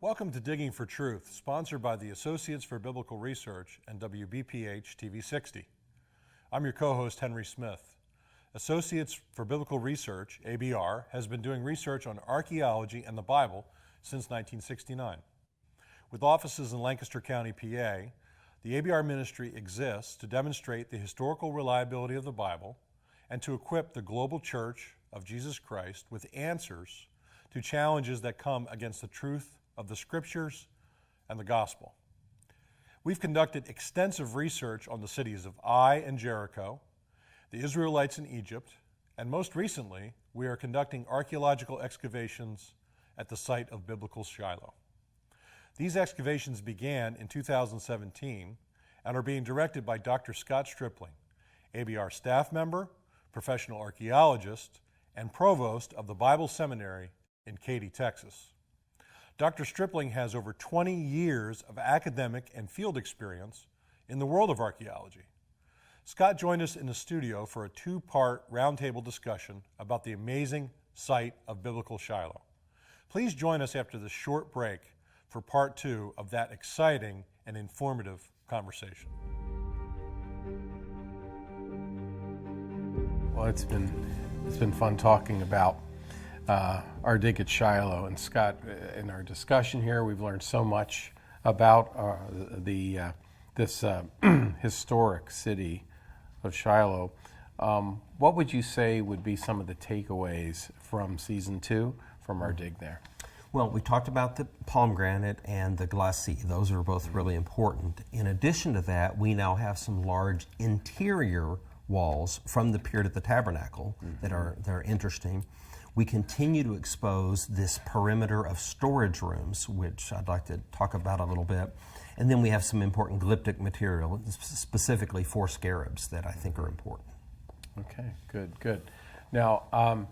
Welcome to Digging for Truth, sponsored by the Associates for Biblical Research and WBPH TV 60. I'm your co-host, Henry Smith. Associates for Biblical Research, ABR, has been doing research on archaeology and the Bible since 1969. With offices in Lancaster County, PA, the ABR ministry exists to demonstrate the historical reliability of the Bible and to equip the global church of Jesus Christ with answers to challenges that come against the truth of the Scriptures and the Gospel. We've conducted extensive research on the cities of Ai and Jericho, the Israelites in Egypt, and most recently, we are conducting archaeological excavations at the site of biblical Shiloh. These excavations began in 2017 and are being directed by Dr. Scott Stripling, ABR staff member, professional archaeologist, and provost of the Bible Seminary in Katy, Texas. Dr. Stripling has over 20 years of academic and field experience in the world of archaeology. Scott joined us in the studio for a two-part roundtable discussion about the amazing site of biblical Shiloh. Please join us after this short break for part two of that exciting and informative conversation. Well, it's been fun talking about our dig at Shiloh. And Scott, in our discussion here, we've learned so much about this historic city of Shiloh. What would you say would be some of the takeaways from season 2 from our dig there? Well, we talked about the pomegranate and the glacis. Those are both really important. In addition to that, we now have some large interior walls from the period of the tabernacle that are interesting. We continue to expose this perimeter of storage rooms, which I'd like to talk about a little bit. And then we have some important glyptic material, specifically 4 scarabs that I think are important. Okay, good. Now,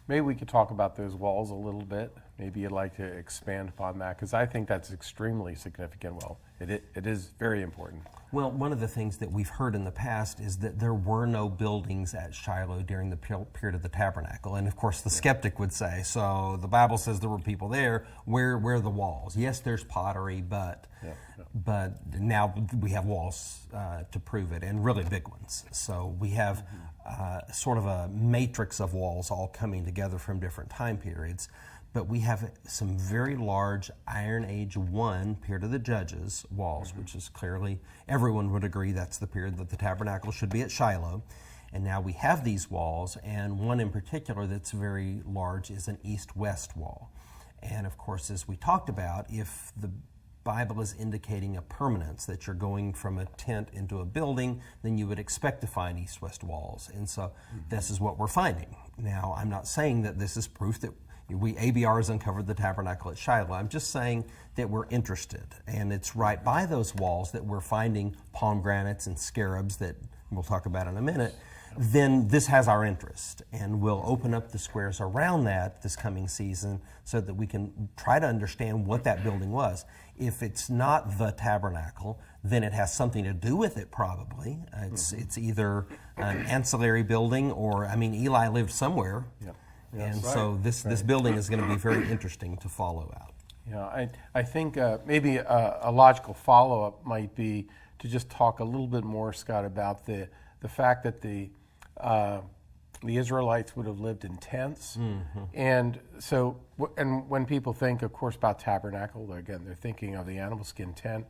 maybe we could talk about those walls a little bit. Maybe you'd like to expand upon that, because I think that's extremely significant. Well, it is very important. Well, one of the things that we've heard in the past is that there were no buildings at Shiloh during the period of the tabernacle. And of course, the skeptic would say, so the Bible says there were people there, where are the walls? Yes, there's pottery, but now we have walls to prove it, and really big ones. So we have sort of a matrix of walls all coming together from different time periods. But we have some very large Iron Age 1, period of the Judges, walls, which is clearly, everyone would agree that's the period that the tabernacle should be at Shiloh. And now we have these walls, and one in particular that's very large is an east-west wall. And of course, as we talked about, if the Bible is indicating a permanence, that you're going from a tent into a building, then you would expect to find east-west walls. And so this is what we're finding. Now, I'm not saying that this is proof that ABR has uncovered the tabernacle at Shiloh. I'm just saying that we're interested. And it's right by those walls that we're finding pomegranates and scarabs that we'll talk about in a minute. Then this has our interest. And we'll open up the squares around that this coming season so that we can try to understand what that building was. If it's not the tabernacle, then it has something to do with it probably. It's either an ancillary building or, Eli lived somewhere. Yep. And so this building is going to be very interesting to follow out. Yeah, I think maybe a logical follow-up might be to just talk a little bit more, Scott, about the fact that the Israelites would have lived in tents. And so, and when people think, of course, about tabernacle, again, they're thinking of the animal skin tent.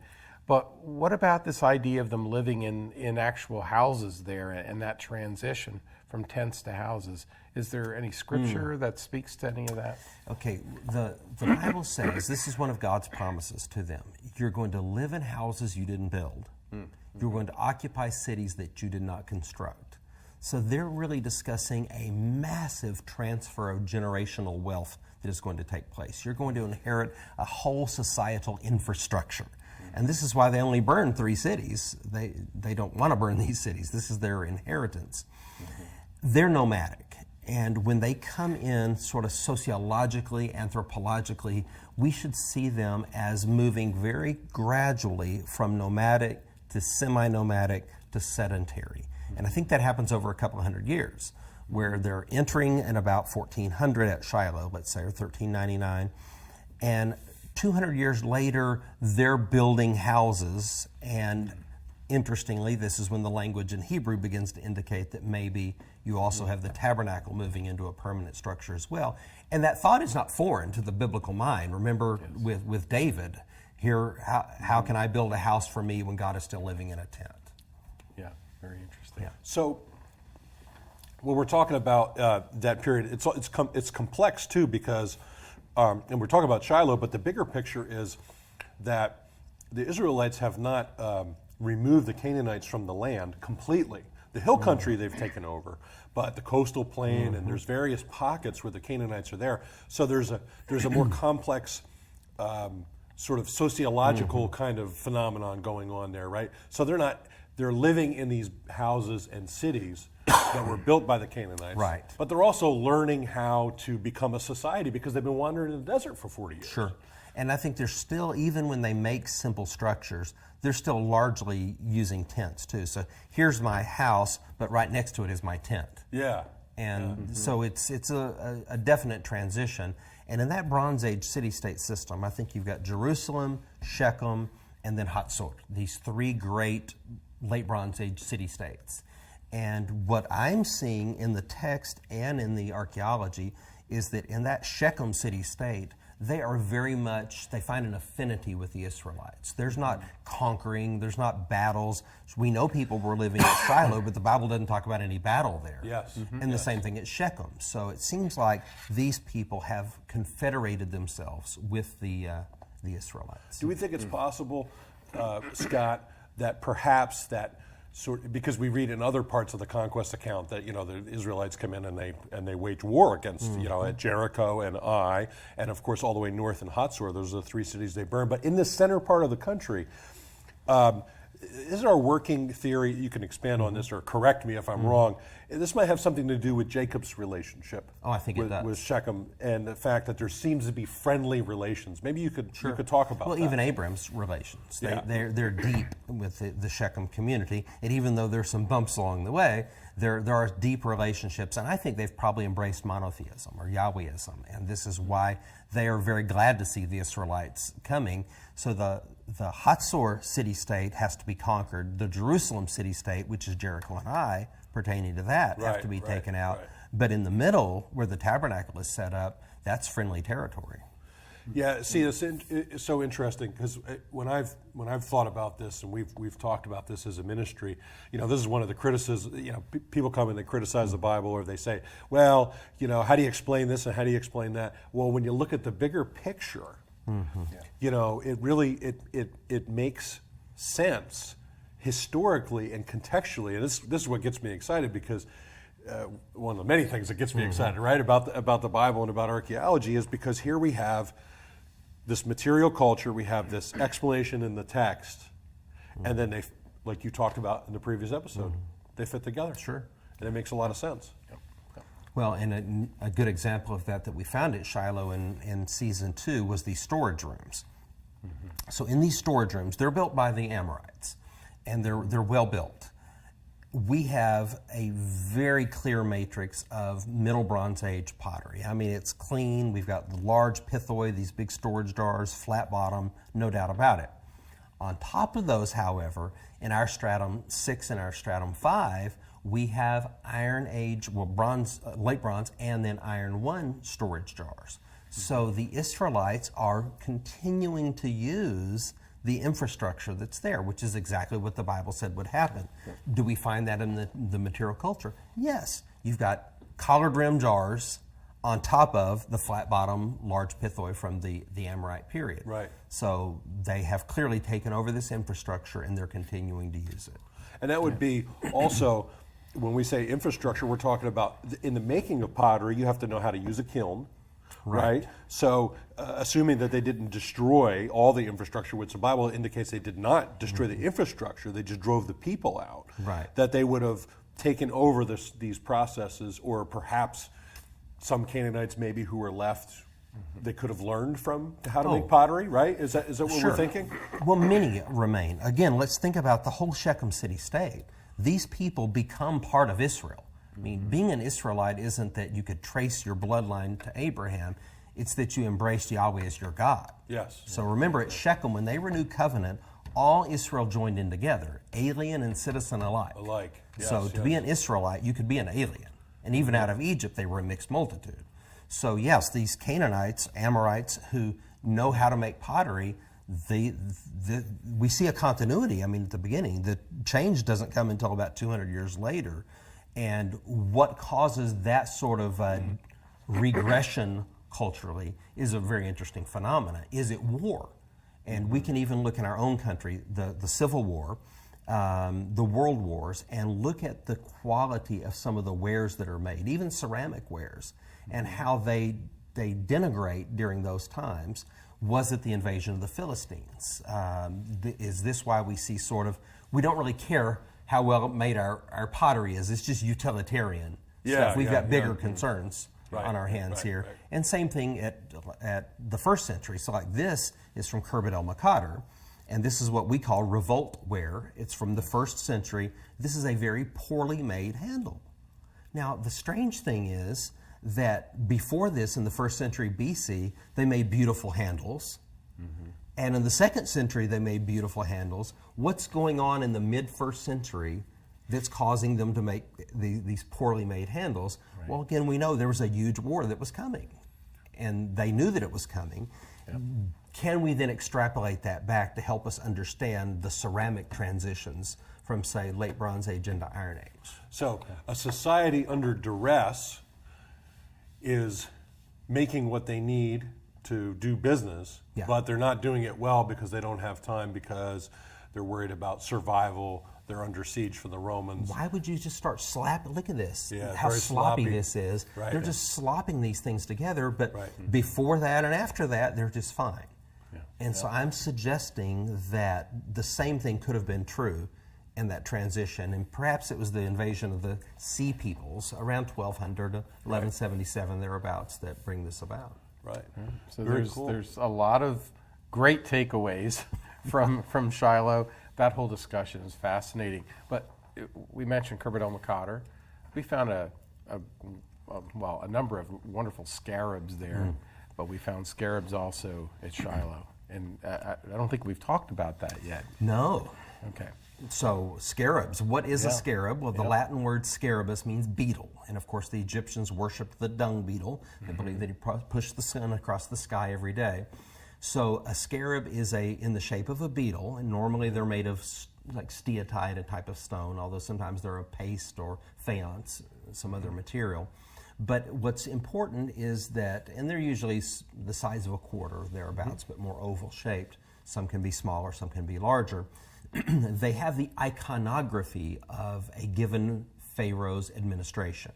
But what about this idea of them living in actual houses there and that transition from tents to houses? Is there any scripture that speaks to any of that? Okay, the Bible says, this is one of God's promises to them. You're going to live in houses you didn't build. You're going to occupy cities that you did not construct. So they're really discussing a massive transfer of generational wealth that is going to take place. You're going to inherit a whole societal infrastructure. And this is why they only burn 3 cities. They don't want to burn these cities. This is their inheritance. They're nomadic. And when they come in sort of sociologically, anthropologically, we should see them as moving very gradually from nomadic to semi-nomadic to sedentary. And I think that happens over a couple of hundred years, where they're entering in about 1400 at Shiloh, let's say, or 1399. And 200 years later, they're building houses, and interestingly, this is when the language in Hebrew begins to indicate that maybe you also have the tabernacle moving into a permanent structure as well. And that thought is not foreign to the biblical mind. Remember with David, here, how can I build a house for me when God is still living in a tent? Yeah, very interesting. Yeah. So when we're talking about that period, it's complex too, because, and we're talking about Shiloh, but the bigger picture is that the Israelites have not removed the Canaanites from the land completely. The hill country they've taken over, but the coastal plain, and there's various pockets where the Canaanites are there. So there's a more complex sort of sociological kind of phenomenon going on there, right? So they're living in these houses and cities that were built by the Canaanites. Right. But they're also learning how to become a society because they've been wandering in the desert for 40 years. Sure. And I think they're still, even when they make simple structures, they're still largely using tents too. So here's my house, but right next to it is my tent. Yeah. And so it's a definite transition. And in that Bronze Age city-state system, I think you've got Jerusalem, Shechem, and then Hatzor, these three great late Bronze Age city-states. And what I'm seeing in the text and in the archaeology is that in that Shechem city-state, they are very much, they find an affinity with the Israelites. There's not conquering, there's not battles. We know people were living at Shiloh, but the Bible doesn't talk about any battle there. Yes. And the same thing at Shechem. So it seems like these people have confederated themselves with the Israelites. Do we think it's possible, Scott, that perhaps that because we read in other parts of the conquest account that the Israelites come in and they wage war against at Jericho and Ai, and of course all the way north in Hatzor, those are the three cities they burn. But in the center part of the country, is our working theory? You can expand on this or correct me if I'm wrong. This might have something to do with Jacob's relationship. Oh, I think it does. With Shechem, and the fact that there seems to be friendly relations. Maybe you could talk about that. Well, even Abram's relations. They're deep with the Shechem community, and even though there's some bumps along the way, there are deep relationships, and I think they've probably embraced monotheism or Yahwehism, and this is why they are very glad to see the Israelites coming. So the Hatzor city-state has to be conquered. The Jerusalem city-state, which is Jericho and Ai, pertaining to that, have to be taken out. Right. But in the middle, where the tabernacle is set up, that's friendly territory. Yeah, see, it's so interesting because when I've thought about this, and we've talked about this as a ministry, this is one of the criticisms. People come and they criticize the Bible, or they say, well, how do you explain this and how do you explain that? Well, when you look at the bigger picture, it really it makes sense historically and contextually, and this is what gets me excited because. One of the many things that gets me excited, right, about the Bible and about archaeology is because here we have this material culture, we have this explanation in the text, and then they, like you talked about in the previous episode, they fit together. Sure. And it makes a lot of sense. Well, and a good example of that we found at Shiloh in season 2 was these storage rooms. So in these storage rooms, they're built by the Amorites, and they're well built. We have a very clear matrix of Middle Bronze Age pottery. I mean, it's clean. We've got the large pithoi, these big storage jars, flat bottom, no doubt about it. On top of those, however, in our stratum 6 and our stratum 5, we have Iron Age, bronze, late bronze, and then Iron 1 storage jars. So the Israelites are continuing to use the infrastructure that's there, which is exactly what the Bible said would happen. Do we find that in the material culture? Yes. You've got collared rim jars on top of the flat bottom large pithoi from the Amorite period. Right. So they have clearly taken over this infrastructure and they're continuing to use it. And that would be also, when we say infrastructure, we're talking about in the making of pottery, you have to know how to use a kiln. Right. So, assuming that they didn't destroy all the infrastructure, which the Bible indicates they did not destroy the infrastructure, they just drove the people out. Right. That they would have taken over these processes, or perhaps some Canaanites maybe who were left, they could have learned from how to make pottery. Right? Is that what we're thinking? Well, many remain. Again, let's think about the whole Shechem city-state. These people become part of Israel. I mean, being an Israelite isn't that you could trace your bloodline to Abraham. It's that you embraced Yahweh as your God. Yes. So remember at Shechem, when they renewed covenant, all Israel joined in together, alien and citizen alike. Yes, So to be an Israelite, you could be an alien. And even out of Egypt, they were a mixed multitude. So yes, these Canaanites, Amorites, who know how to make pottery, we see a continuity. I mean, at the beginning, the change doesn't come until about 200 years later. And what causes that sort of regression culturally is a very interesting phenomenon. Is it war? And we can even look in our own country, the Civil War, the World Wars, and look at the quality of some of the wares that are made, even ceramic wares, and how they denigrate during those times. Was it the invasion of the Philistines? Is this why we see sort of, we don't really care how well made our pottery is. It's just utilitarian stuff. We've got bigger concerns on our hands here. Right. And same thing at the first century. So like this is from Khirbet el-Makadr, and this is what we call revolt ware. It's from the first century. This is a very poorly made handle. Now, the strange thing is that before this, in the first century BC, they made beautiful handles. Mm-hmm. And in the second century, they made beautiful handles. What's going on in the mid-first century that's causing them to make these poorly made handles? Right. Well, again, we know there was a huge war that was coming, and they knew that it was coming. Yep. Can we then extrapolate that back to help us understand the ceramic transitions from, say, late Bronze Age into Iron Age? So a society under duress is making what they need to do business, but they're not doing it well because they don't have time, because they're worried about survival. They're under siege from the Romans. Why would you just start slapping? Look at this, yeah, how sloppy this is. Right. They're just slopping these things together, but before that and after that, they're just fine. Yeah. And so I'm suggesting that the same thing could have been true in that transition, and perhaps it was the invasion of the Sea Peoples around 1200 to 1177, thereabouts, that bring this about. Right. So there's a lot of great takeaways from Shiloh. That whole discussion is fascinating. But we mentioned Khirbet el-Makadr. We found a number of wonderful scarabs there, but we found scarabs also at Shiloh. And I don't think we've talked about that yet. No. Okay. So, scarabs. What is a scarab? Well, the Latin word scarabus means beetle. And of course, the Egyptians worshipped the dung beetle. They believed that he pushed the sun across the sky every day. So, a scarab is in the shape of a beetle, and normally they're made of like steatite, a type of stone, although sometimes they're a paste or faience, some other material. But what's important is that, and they're usually the size of a quarter, thereabouts, but more oval shaped. Some can be smaller, some can be larger. They have the iconography of a given pharaoh's administration.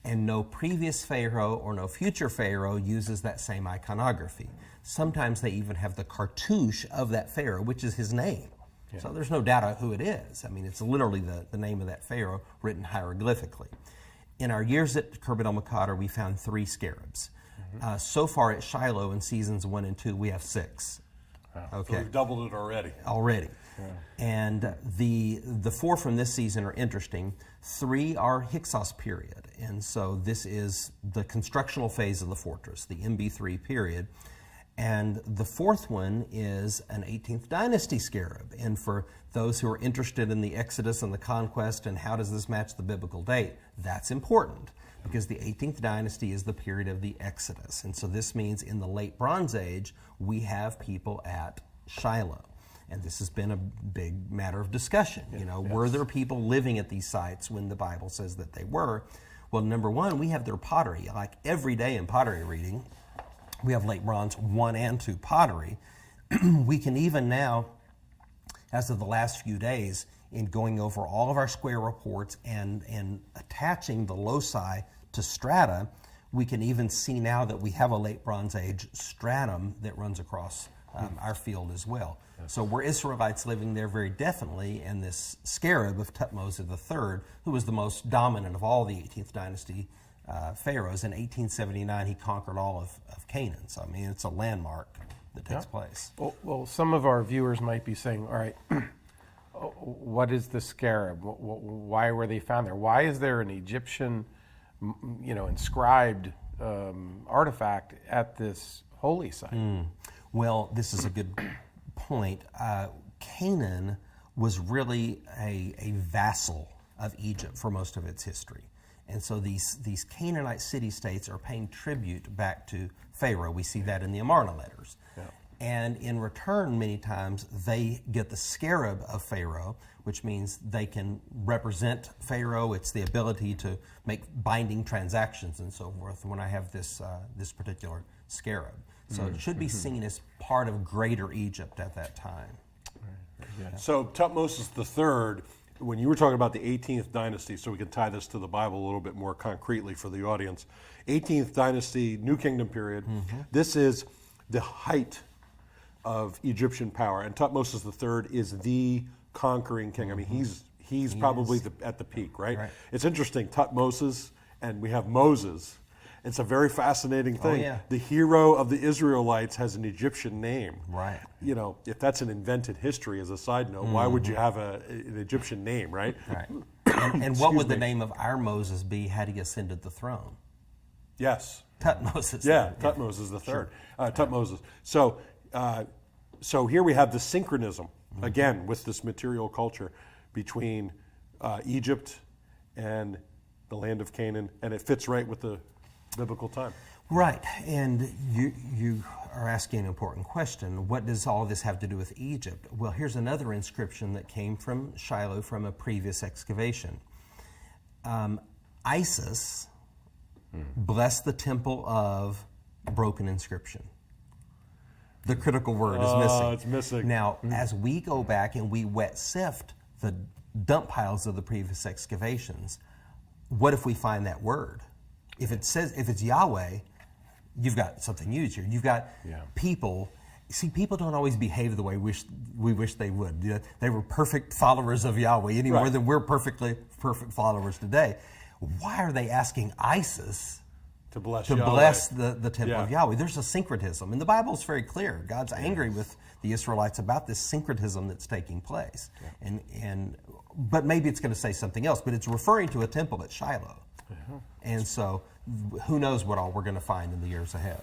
And no previous pharaoh or no future pharaoh uses that same iconography. Sometimes they even have the cartouche of that pharaoh, which is his name. Yeah. So there's no doubt who it is. I mean, it's literally the name of that pharaoh written hieroglyphically. In our years at Khirbet el-Makadr, we found 3 scarabs. So far at Shiloh in seasons 1 and 2, we have 6. Wow. Okay. So we've doubled it already. Yeah. And the 4 from this season are interesting. 3 are Hyksos period, and so this is the constructional phase of the fortress, the MB3 period. And the 4th one is an 18th dynasty scarab. And for those who are interested in the Exodus and the conquest and how does this match the biblical date, that's important, because the 18th dynasty is the period of the Exodus. And so this means in the late Bronze Age, we have people at Shiloh. And this has been a big matter of discussion. Were there people living at these sites when the Bible says that they were? Well, number one, we have their pottery. Like every day in pottery reading, we have late Bronze 1 and 2 pottery. We can even now, as of the last few days, in going over all of our square reports and attaching the loci to strata, we can even see now that we have a late Bronze Age stratum that runs across our field as well. Yes. So were Israelites living there? Very definitely, and this scarab of Thutmose III, who was the most dominant of all the 18th dynasty pharaohs, in 1879 he conquered all of Canaan. So I mean, it's a landmark that takes place. Well, some of our viewers might be saying, all right, what is the scarab? Why were they found there? Why is there an Egyptian, inscribed artifact at this holy site? Well, this is a good point. Canaan was really a vassal of Egypt for most of its history. And so these Canaanite city-states are paying tribute back to Pharaoh. We see that in the Amarna letters. Yeah. And in return, many times, they get the Scarab of Pharaoh, which means they can represent Pharaoh. It's the ability to make binding transactions and so forth when I have this particular Scarab. So it should be seen as part of greater Egypt at that time. So Tutmosis III, when you were talking about the 18th dynasty, so we can tie this to the Bible a little bit more concretely for the audience, 18th dynasty, New Kingdom period, this is the height of Egyptian power, and Tutmosis III is the conquering king. I mean, he's probably at the peak, right? It's interesting, Tutmosis, and we have Moses. It's a very fascinating thing. yeah. The hero of the Israelites has an Egyptian name. Right. You know, if that's an invented history, as a side note, why would you have an Egyptian name, right? Right. And what would the name of our Moses be had he ascended the throne? Yes. Tutmosis. Yeah, Tutmosis the third. Tutmosis. So here we have the synchronism, again, with this material culture between Egypt and the land of Canaan, and it fits right with the biblical time. Right, and you are asking an important question. What does all this have to do with Egypt? Well, here's another inscription that came from Shiloh from a previous excavation. Isis blessed the temple of broken inscription. The critical word is missing. Oh, it's missing. Now, as we go back and we wet sift the dump piles of the previous excavations, what if we find that word? If it's Yahweh, you've got something huge here. You've got people. See, people don't always behave the way we wish they would. You know, they were perfect followers of Yahweh any more than we're perfect followers today. Why are they asking Isis To bless the temple of Yahweh? There's a syncretism, and the Bible's very clear. God's angry with the Israelites about this syncretism that's taking place, but maybe it's going to say something else. But it's referring to a temple at Shiloh. And so who knows what all we're going to find in the years ahead.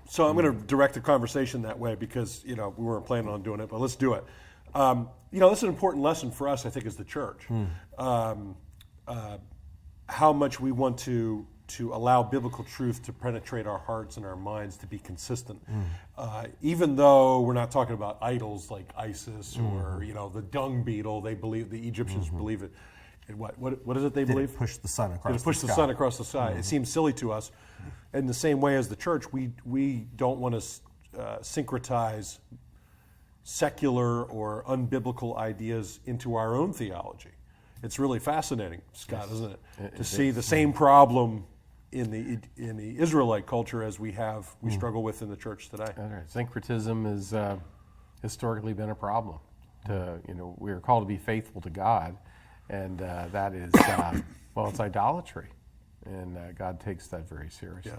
So I'm going to direct the conversation that way because, we weren't planning on doing it, but let's do it. This is an important lesson for us, I think, as the church. How much we want to allow biblical truth to penetrate our hearts and our minds, to be consistent. Even though we're not talking about idols like Isis or, the dung beetle, the Egyptians believe it. What is it they believe? Push the sun across the sky. Push the sun across the sky. It seems silly to us. In the same way as the church, we don't want to syncretize secular or unbiblical ideas into our own theology. It's really fascinating, Scott, isn't it? To see the same problem in the Israelite culture as we struggle with in the church today. That's right. Syncretism has historically been a problem. We are called to be faithful to God. And that is, it's idolatry. And God takes that very seriously.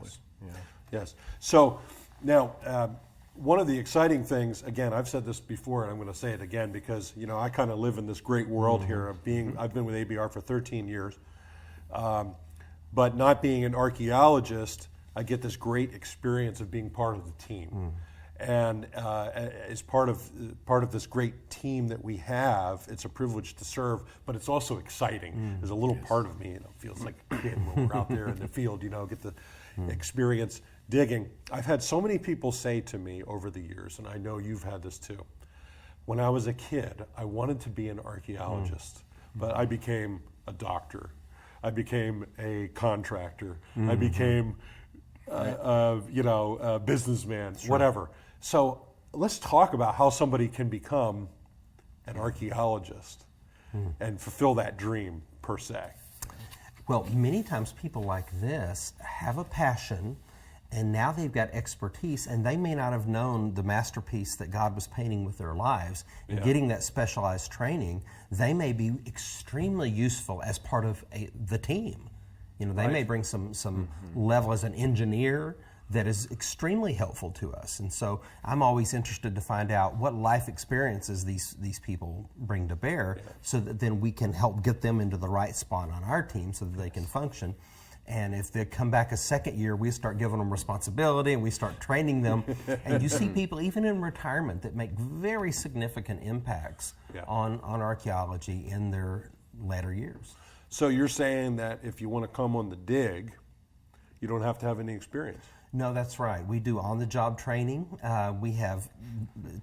Yes. So now, one of the exciting things, again, I've said this before and I'm going to say it again because, I kind of live in this great world here of I've been with ABR for 13 years. But not being an archaeologist, I get this great experience of being part of the team. And as part of this great team that we have, it's a privilege to serve, but it's also exciting. There's a little part of me, feels like a kid when we're out there in the field, get the experience digging. I've had so many people say to me over the years, and I know you've had this too, when I was a kid, I wanted to be an archaeologist, but I became a doctor. I became a contractor. I became a businessman, whatever. So let's talk about how somebody can become an archaeologist and fulfill that dream, per se. Well, many times people like this have a passion, and now they've got expertise, and they may not have known the masterpiece that God was painting with their lives. And getting that specialized training, they may be extremely useful as part of the team. They may bring some level as an engineer that is extremely helpful to us. And so I'm always interested to find out what life experiences these people bring to bear so that then we can help get them into the right spot on our team so that they can function. And if they come back a second year, we start giving them responsibility and we start training them. And you see people, even in retirement, that make very significant impacts on archaeology in their latter years. So you're saying that if you want to come on the dig, you don't have to have any experience? No, that's right. We do on-the-job training. We have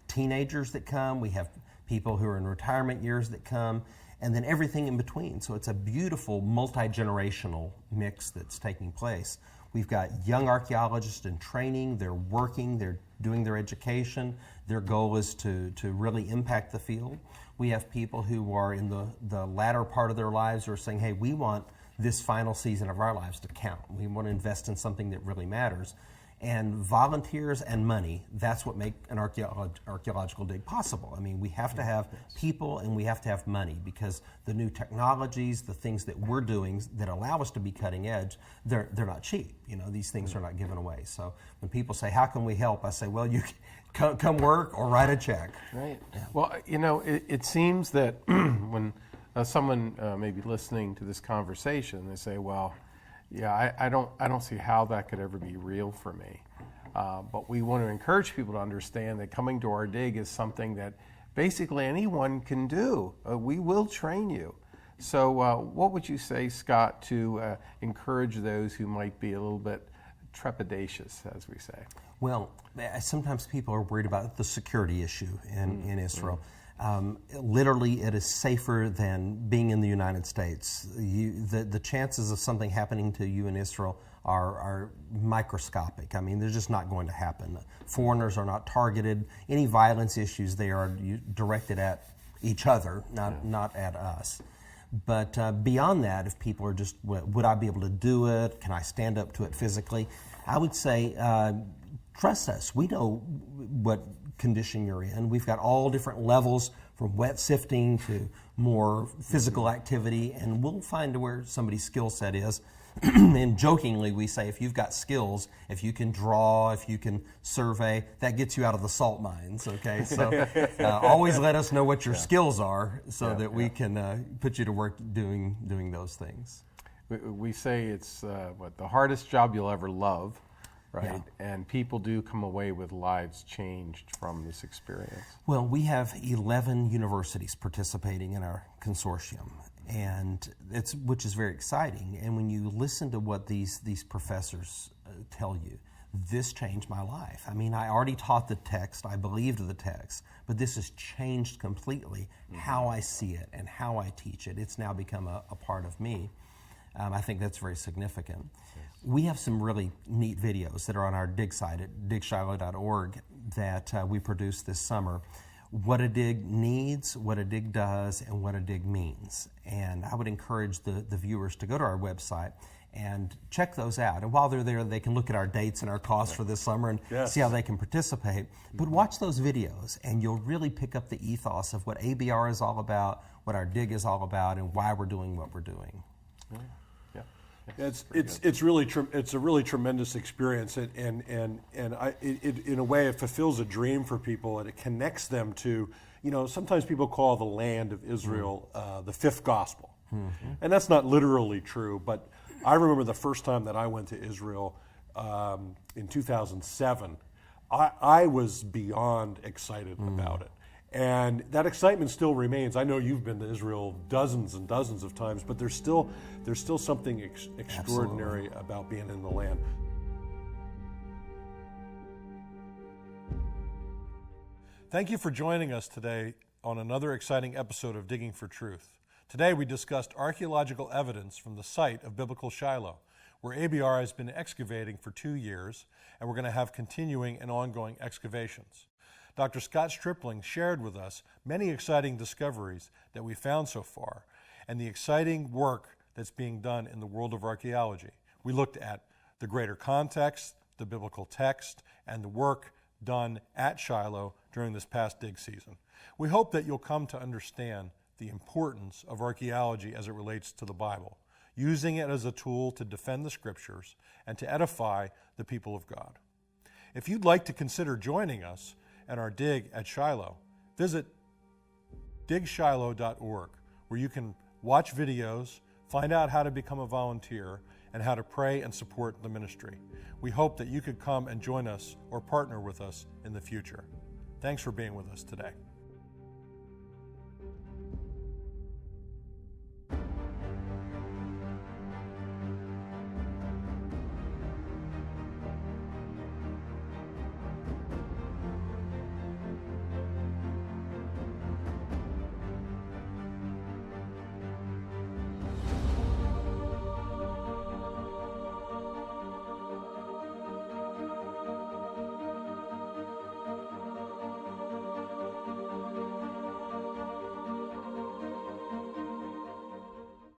teenagers that come. We have people who are in retirement years that come, and then everything in between. So it's a beautiful multi-generational mix that's taking place. We've got young archaeologists in training. They're working. They're doing their education. Their goal is to really impact the field. We have people who are in the latter part of their lives who are saying, hey, we want this final season of our lives to count. We want to invest in something that really matters. And volunteers and money, that's what make an archaeological dig possible. I mean, we have to have people and we have to have money, because the new technologies, the things that we're doing that allow us to be cutting edge, they're not cheap. You know, these things are not given away. So when people say, how can we help? I say, well, you come work or write a check. Right. Yeah. Well, you know, it seems that when someone may be listening to this conversation, they say, well, yeah, I don't see how that could ever be real for me. But we want to encourage people to understand that coming to our dig is something that basically anyone can do. We will train you. So what would you say, Scott, to encourage those who might be a little bit trepidatious, as we say? Well, sometimes people are worried about the security issue in Israel. Literally, it is safer than being in the United States. The chances of something happening to you in Israel are microscopic. I mean, they're just not going to happen. Foreigners are not targeted. Any violence issues, they are directed at each other, not at us. But beyond that, if people are just, would I be able to do it? Can I stand up to it physically? I would say, trust us. We know what condition you're in. We've got all different levels, from wet sifting to more physical activity, and we'll find where somebody's skill set is. And jokingly, we say, if you've got skills, if you can draw, if you can survey, that gets you out of the salt mines, okay? So always let us know what your skills are, so that we can put you to work doing those things. We say it's the hardest job you'll ever love. Right, yeah. And people do come away with lives changed from this experience. Well, we have 11 universities participating in our consortium, and which is very exciting. And when you listen to what these professors tell you, this changed my life. I mean, I already taught the text, I believed the text, but this has changed completely how I see it and how I teach it. It's now become a part of me. I think that's very significant. We have some really neat videos that are on our dig site at digshiloh.org that we produced this summer. What a dig needs, what a dig does, and what a dig means. And I would encourage the viewers to go to our website and check those out. And while they're there, they can look at our dates and our costs for this summer and see how they can participate. But watch those videos, and you'll really pick up the ethos of what ABR is all about, what our dig is all about, and why we're doing what we're doing. It's a really tremendous experience, and in a way it fulfills a dream for people, and it connects them to, sometimes people call the land of Israel the fifth gospel, and that's not literally true. But I remember the first time that I went to Israel in 2007, I was beyond excited about it. And that excitement still remains. I know you've been to Israel dozens and dozens of times, but there's still something extraordinary about being in the land. Thank you for joining us today on another exciting episode of Digging for Truth. Today we discussed archaeological evidence from the site of biblical Shiloh, where ABR has been excavating for 2 years, and we're going to have continuing and ongoing excavations. Dr. Scott Stripling shared with us many exciting discoveries that we found so far, and the exciting work that's being done in the world of archaeology. We looked at the greater context, the biblical text, and the work done at Shiloh during this past dig season. We hope that you'll come to understand the importance of archaeology as it relates to the Bible, using it as a tool to defend the Scriptures and to edify the people of God. If you'd like to consider joining us at our dig at Shiloh, visit digshiloh.org, where you can watch videos, find out how to become a volunteer, and how to pray and support the ministry. We hope that you could come and join us or partner with us in the future. Thanks for being with us today.